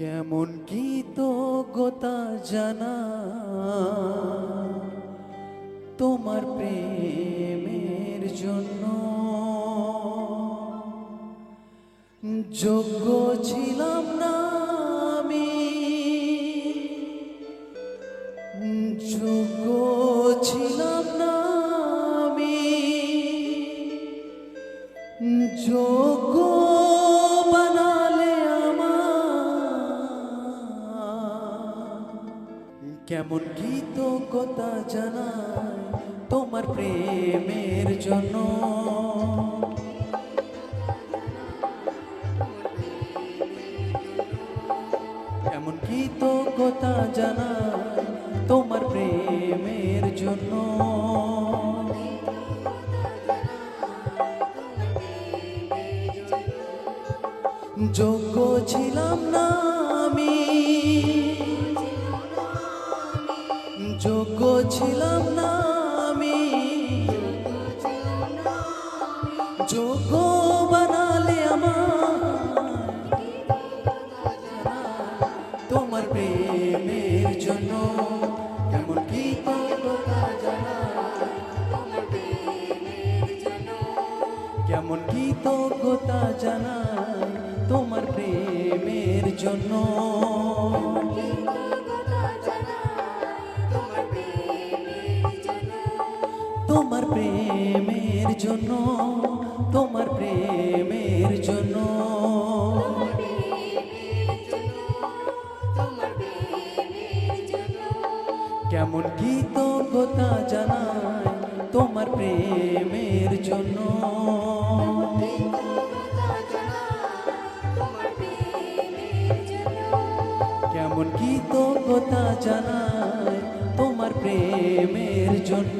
কেমন কৃতজ্ঞতা জানা তোমার প্রেমের জন্য। যোগ্য ছিলাম না আমি, যোগ্য ছিলাম না আমি, যোগ্য বানালে আমার। কেমন কৃতজ্ঞতা জানাই তোমার প্রেমের জন্য। কেমন কৃতজ্ঞতা জানাই তোমার প্রেমের জন্য। যোগ্য ছিলাম না আমি, যোগ্য ছিলাম না আমি, যোগ্য বানালে আমার। তোমার প্রেমের জন্য কেমন কৃতজ্ঞতা জানাই, কেমন কৃতজ্ঞতা জানাই তোমার প্রেমের জন্য। তোমার প্রেমের জন্য, তোমার প্রেমের জন্য। কেমন কৃতজ্ঞতা জানাই তোমার প্রেমের জন্য। কেমন কৃতজ্ঞতা জানাই তোমার প্রেমের জন্য।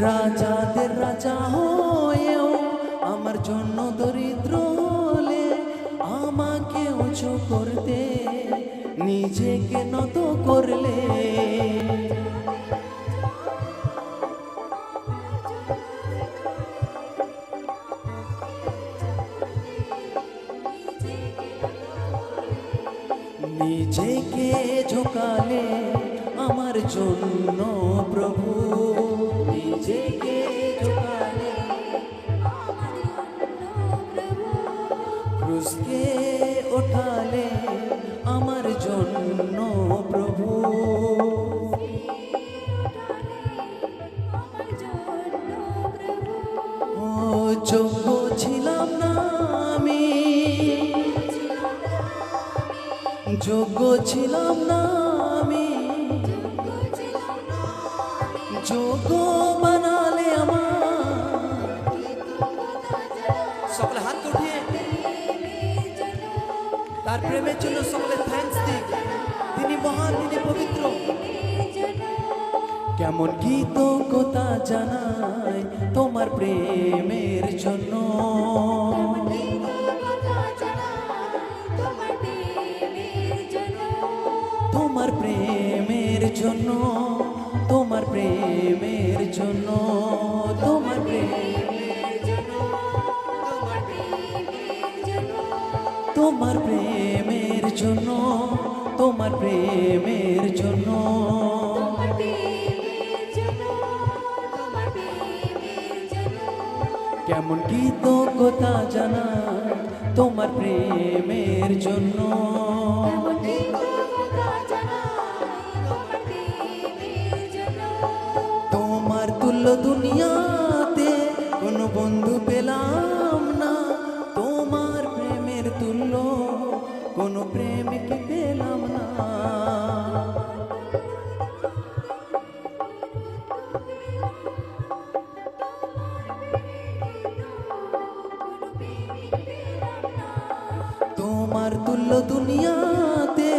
রাজাদের রাজা হয়েও আমার জন্য দরিদ্র হলে আমাকে উঁচু করতে নিজেকে নত করলে। নিজেকে ঝোঁকালে আমার জন্য প্রভু, নিজেকে ঝোঁকালে ক্রুশকে ওঠালে আমার জন্য প্রভু। ও যোগ্য ছিলাম না আমি, যোগ্য ছিলাম না আমি, যোগ্য বানালে আমার। সকলে হাত উঠিয়ে তার প্রেমের জন্য সকলে থ্যাঙ্কস দিই। তিনি মহান, তিনি পবিত্র। কেমন কৃতজ্ঞতা জানাই তোমার প্রেমের জন্য। তোমার প্রেমের জন্য, তোমার প্রেমের জন্য, তোমার প্রেমের জন্য, তোমার প্রেমের জন্য, তোমার প্রেমের জন্য। কেমন কৃতজ্ঞতা জানাই তোমার প্রেমের জন্য। তোমার তুল্য দুনিয়াতে কোনো বন্ধু পেলাম না, তোমার প্রেমের তুল্য কোনো প্রেমিক পেলাম না। তোমার তুল্য দুনিয়াতে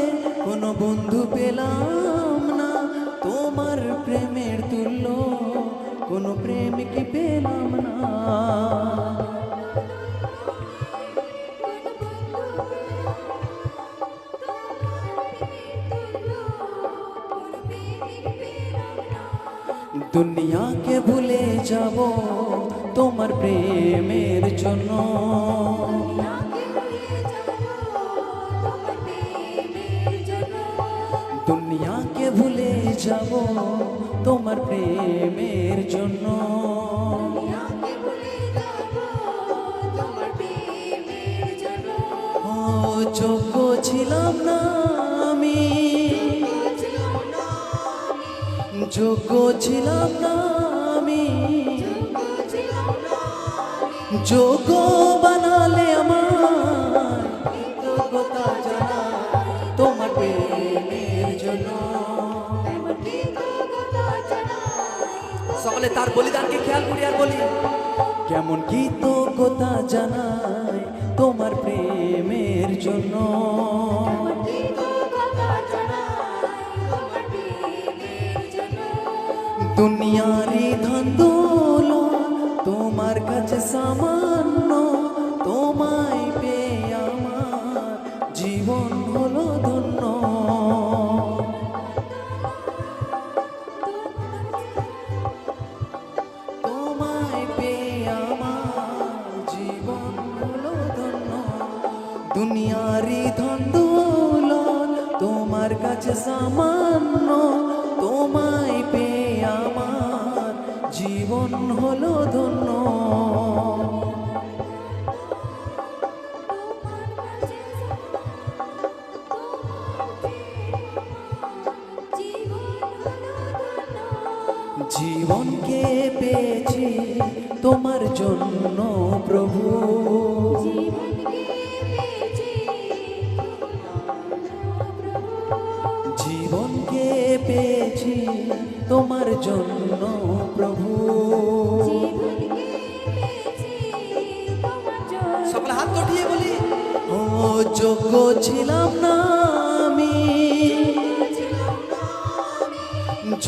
কোনো বন্ধু পেলাম না, তোমার প্রেমের তুল্য কোনো প্রেমিক পেলাম না। दुनिया के भूले जाबो তোমার প্রেমের জন্য। দুনিয়াকে ভুলে যাব তোমার প্রেমের জন্য। ও যোগ্য ছিলাম না আমি, যোগ্য ছিলাম না আমি, যোগ্য বানালে আমার কৃতজ্ঞতা জানাই তোমার প্রেমের জন্য। সকলে তার বলিদানকে খেয়াল করি আর বলি, কেমন কৃতজ্ঞতা জানাই তোমার প্রেমের জন্য। দুনিয়ারি ধন দৌলত তোমার কাছে সামান্য, তোমায় পেয়ে আমার জীবন হলো ধন্য। তোমায় পেয়ে আমার জীবন হলো ধন্য। দুনিয়ারি ধন দৌলত তোমার কাছে সামান্য, তোমায় পেয়ে আমার জীবন হলো ধন্য। জীবনকে পেয়েছি তোমার জন্য প্রভু, জীবনকে পেয়েছি তোমার জন্য প্রভু। সকলে হাত উঠিয়ে বলি, ও যোগ্য ছিলাম না আমি,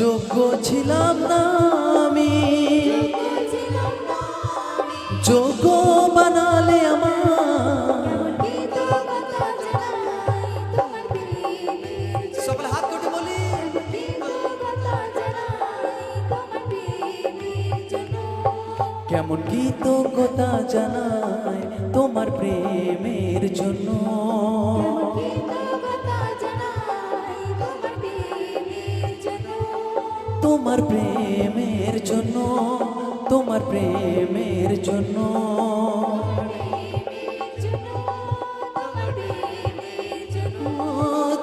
যোগ্য ছিলাম না আমি, যোগ্য বানালে আমার। সকলে হাত উঠে বলি, কেমন কৃতজ্ঞতা জানাই তোমার প্রেমের জন্য। তোমার প্রেমের জন্য, তোমার প্রেমের জন্য।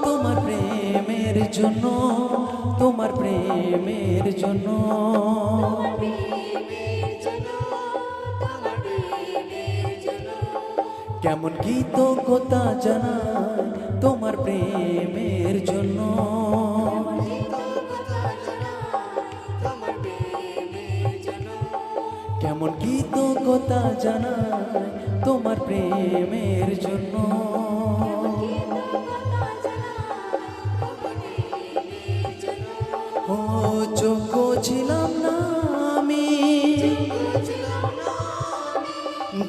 তোমার প্রেমের জন্য, তোমার প্রেমের জন্য। কেমন কৃতজ্ঞতা জানাই তোমার প্রেমের জন্য। কেমন কৃতজ্ঞতা জানাই তোমার প্রেমের জন্য। ও যোগ্য ছিলাম না আমি,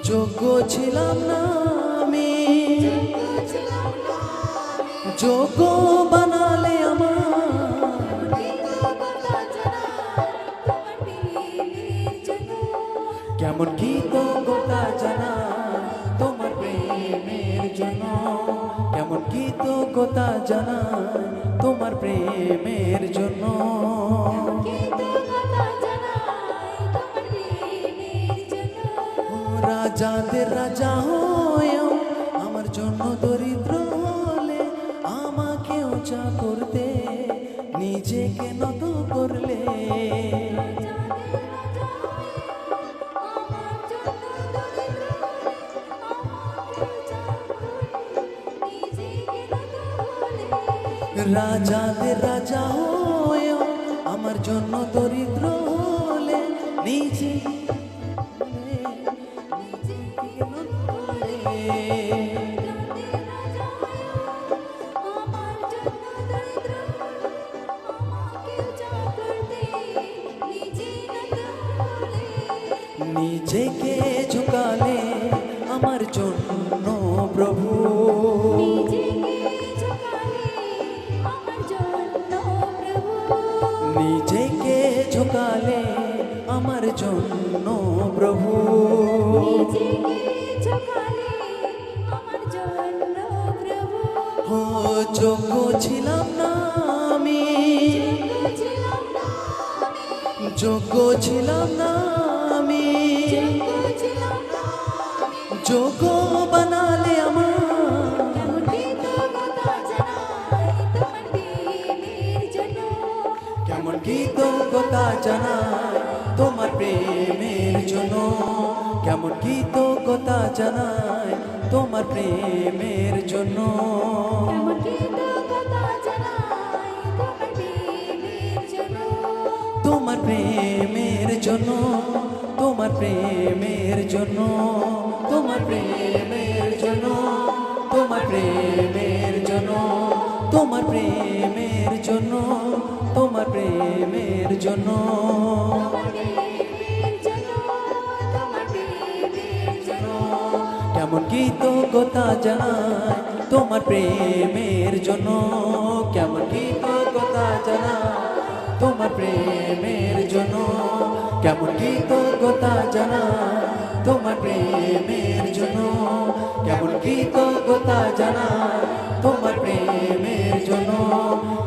যোগ্য ছিলাম না আমি, যোগ্য বানালে আমার। কেমন কৃতজ্ঞতা জানাই তোমার প্রেমের জন্য। কেমন কৃতজ্ঞতা জানাই তোমার প্রেমের জন্য। রাজাদের রাজা হয়েও আমার জন্য দরিদ্র হলে, আমাকে উঁচা করতে নিজেকে নত করলে। রাজাদের রাজা হয়েও আমার জন্য দরিদ্র হলে, নিজে নিজেকে ঝুঁকালে আমার জন্য প্রভু। নিজেকে ঝুঁকালে আমার জন্য প্রভু। ও যোগ্য ছিলাম না আমি, যোগ্য ছিলাম না আমি, যোগ্য বানালে আমার। কেমন কৃতজ্ঞতা জানাই তোমার প্রেমের জন্য, কেমন কৃতজ্ঞতা জানাই তোমার প্রেমের জন্য, তোমার প্রেমের জন্য, তোমার প্রেমের জন্য, তোমার প্রেমের জন্য, তোমার প্রেমের জন্য, তোমার প্রেমের জন্য, তোমার প্রেমের জন্য। কেমন কৃতজ্ঞতা জানাই তোমার প্রেমের জন্য, কেমন কৃতজ্ঞতা জানাই তোমার প্রেমের জন্য, কেমন কৃতজ্ঞতা জানাই তোমার প্রেমের জন্য, কেমন কৃতজ্ঞতা জানাই তোমার প্রেমের জন্য,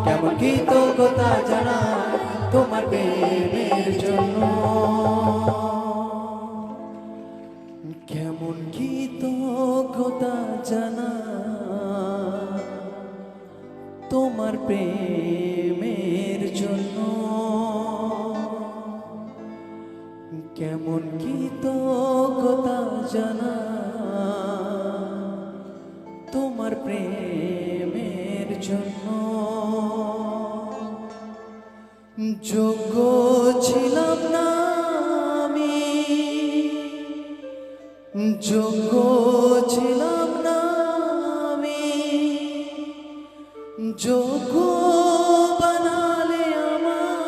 কেমন কৃতজ্ঞতা জানাই তোমার প্রেমের জন্য, কেমন কৃতজ্ঞতা জানাই তোমার প্রেমের জন্য, কেমন কৃতজ্ঞতা জানাই তোমার প্রেমের জন্য। যোগ্য ছিলাম না আমি, যোগ্য ছিলাম না আমি, যোগ্য বানালে আমার।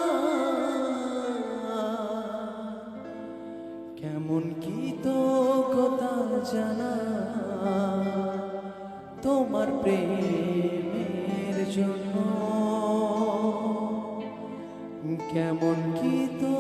কেমন কৃতজ্ঞতা জানাই তোমার প্রেমের জন্য, কেমন কৃতজ্ঞতা